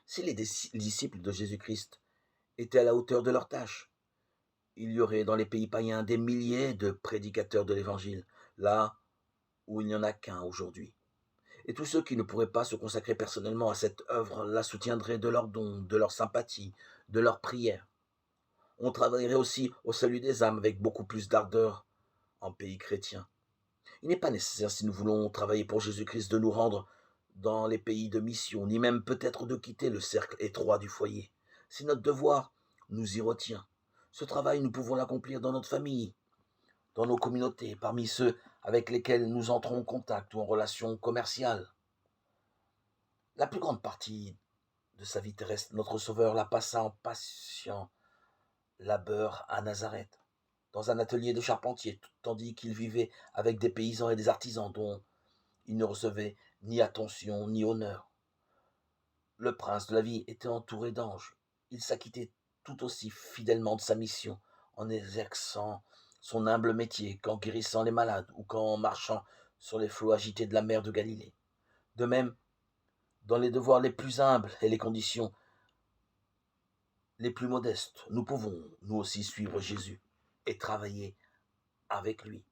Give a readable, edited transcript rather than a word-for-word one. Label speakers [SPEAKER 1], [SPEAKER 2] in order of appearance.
[SPEAKER 1] Si les disciples de Jésus-Christ étaient à la hauteur de leur tâche, il y aurait dans les pays païens des milliers de prédicateurs de l'Évangile, là où il n'y en a qu'un aujourd'hui. Et tous ceux qui ne pourraient pas se consacrer personnellement à cette œuvre la soutiendraient de leurs dons, de leur sympathie, de leurs prières. On travaillerait aussi au salut des âmes avec beaucoup plus d'ardeur en pays chrétien. Il n'est pas nécessaire, si nous voulons travailler pour Jésus-Christ, de nous rendre dans les pays de mission, ni même peut-être de quitter le cercle étroit du foyer. Si notre devoir nous y retient, ce travail, nous pouvons l'accomplir dans notre famille, dans nos communautés, parmi ceux avec lesquels nous entrons en contact ou en relation commerciale. La plus grande partie de sa vie terrestre, notre Sauveur la passa en patient labeur à Nazareth, dans un atelier de charpentier, tandis qu'il vivait avec des paysans et des artisans dont il ne recevait ni attention ni honneur. Le prince de la vie était entouré d'anges. Il s'acquittait tout aussi fidèlement de sa mission en exerçant son humble métier qu'en guérissant les malades ou qu'en marchant sur les flots agités de la mer de Galilée. De même, dans les devoirs les plus humbles et les conditions les plus modestes, nous pouvons, nous aussi, suivre Jésus et travailler avec lui.